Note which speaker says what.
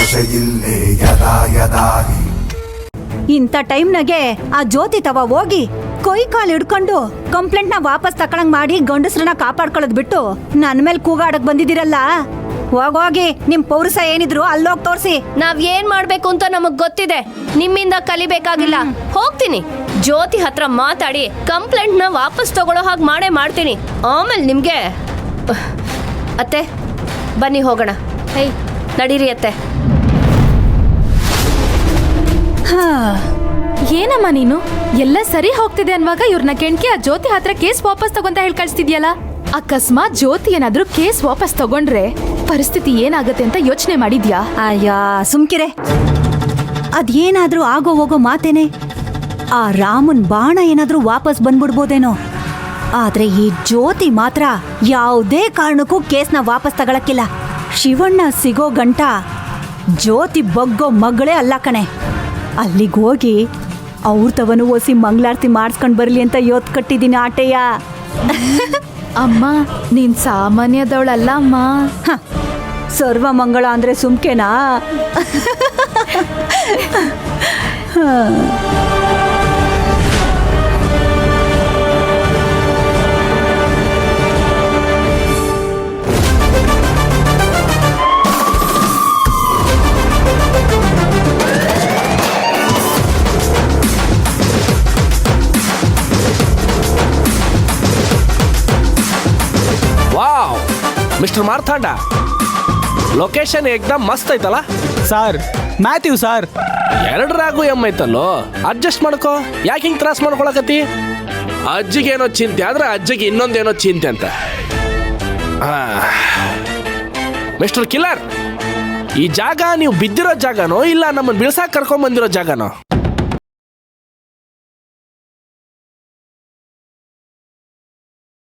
Speaker 1: ಭಾಷೆಯಿಲ್ಲೇ ಯದಾ ಯದಾಹಿ.
Speaker 2: ಇಂಥ ಟೈಮ್ನಾಗೆ ಆ ಜ್ಯೋತಿ ತವ ಹೋಗಿ ಕೊಯ್ ಕಾಲ್ ಹಿಡ್ಕೊಂಡು ಕಂಪ್ಲೇಂಟ್ ನ ವಾಪಸ್ ತಕೊಳಂಗ್ ಮಾಡಿ ಗಂಡಸ್ರನ್ನ ಕಾಪಾಡ್ಕೊಳ್ಳೋದ್ ಬಿಟ್ಟು ನನ್ ಮೇಲೆ ಕೂಗಾಡಕ್ ಬಂದಿದ್ದೀರಲ್ಲ. ಹೋಗೋಗಿ ನಿಮ್ ಪೌರುಷ ಏನಿದ್ರು ಅಲ್ಲೋಗ್ ತೋರ್ಸಿ.
Speaker 3: ನಾವ್ ಏನ್ ಮಾಡ್ಬೇಕು ಅಂತ ನಮಗ್ ಗೊತ್ತಿದೆ, ನಿಮ್ಮಿಂದ ಕಲಿಬೇಕಾಗಿಲ್ಲ. ಹೋಗ್ತೀನಿ, ಜ್ಯೋತಿ ಹತ್ರ ಮಾತಾಡಿ ಕಂಪ್ಲೇಂಟ್ ನ ವಾಪಸ್ ತಗೊಳ್ಳೋ ಹಾಗೆ ಮಾಡೇ ಮಾಡ್ತೀನಿ. ಆಮೇಲೆ ನಿಮ್ಗೆ ಅತ್ತೆ ಬನ್ನಿ ಹೋಗೋಣ. ಹೇ ನಡೀರಿ ಅತ್ತೆ.
Speaker 4: ಏನಮ್ಮ ನೀನು ಎಲ್ಲ ಸರಿ ಹೋಗ್ತಿದೆ ಅನ್ನುವಾಗ ಇವ್ರನ್ನ ಕೆಣ್ಕಿ ಆ ಜ್ಯೋತಿ ಹತ್ರ ಕೇಸ್ ವಾಪಸ್ ತಗೊಂತ ಹೇಳಿ ಕಳಿಸ್ತಿದ್ಯಲ್ಲ. ಅಕಸ್ಮಾತ್ ಜ್ಯೋತಿ ಏನಾದ್ರೂ ಕೇಸ್ ವಾಪಸ್ ತಗೊಂಡ್ರೆ ಪರಿಸ್ಥಿತಿ ಏನಾಗುತ್ತೆ ಅಂತ ಯೋಚನೆ ಮಾಡಿದ್ಯಾ?
Speaker 2: ಅಯ್ಯ ಸುಮ್ಕಿರೆ, ಅದೇನಾದ್ರೂ ಆಗೋ ಹೋಗೋ ಮಾತೇನೆ. ಆ ರಾಮನ್ ಬಾಣ ಏನಾದ್ರೂ ವಾಪಸ್ ಬಂದ್ಬಿಡ್ಬೋದೇನೋ. ಆದ್ರೆ ಈ ಜ್ಯೋತಿ ಮಾತ್ರ ಯಾವುದೇ ಕಾರಣಕ್ಕೂ ಕೇಸ್ನ ವಾಪಸ್ ತಗೊಳಕ್ಕಿಲ್ಲ. ಶಿವಣ್ಣ ಸಿಗೋ ಗಂಟ ಜ್ಯೋತಿ ಬಗ್ಗೋ ಮಗಳೇ ಅಲ್ಲ ಕಣೆ. ಅಲ್ಲಿಗೆ ಹೋಗಿ ಅವ್ರ ತವನು ಓಸಿ ಮಂಗಳಾರತಿ ಮಾಡಿಸ್ಕೊಂಡ್ ಬರ್ಲಿ ಅಂತ ಯೋತ್ ಕಟ್ಟಿದ್ದೀನಿ ಆಟೆಯ.
Speaker 4: ಅಮ್ಮ ನೀನ್ ಸಾಮಾನ್ಯದವಳಲ್ಲ ಅಮ್ಮ.
Speaker 2: ಸರ್ವ ಮಂಗಳ ಅಂದ್ರೆ ಸುಮ್ಕೆನಾ?
Speaker 5: ವಾವ್ ಮಿಸ್ಟರ್ ಮಾರ್ಥಾಂಡ, ಲೊಕೇಶನ್ ಏಕ್ದಮ್ ಮಸ್ತ್ ಐತಲ್ಲ.
Speaker 6: ಸರ್ ಮ್ಯಾಥ್ಯೂ ಸರ್,
Speaker 5: ಎರಡರಾಗೂ ಐತಲ್ಲೋ, ಅಡ್ಜಸ್ಟ್ ಮಾಡ್ಕೋ. ಯಾಕೆ ಹಿಂಗೆ ತ್ರಾಸ ಮಾಡ್ಕೊಳಕತ್ತಿ? ಅಜ್ಜಿಗೇನೋ ಚಿಂತೆ ಆದ್ರೆ ಅಜ್ಜಿಗೆ ಇನ್ನೊಂದೇನೋ ಚಿಂತೆ ಅಂತ. ಮಿಸ್ಟರ್ ಕಿಲ್ಲರ್, ಈ ಜಾಗ ನೀವು ಬಿದ್ದಿರೋ ಜಾಗನೋ ಇಲ್ಲ ನಮ್ಮನ್ನು ಬೀಳ್ಸಾಕ್ ಕರ್ಕೊಂಡ್ ಬಂದಿರೋ ಜಾಗನೋ?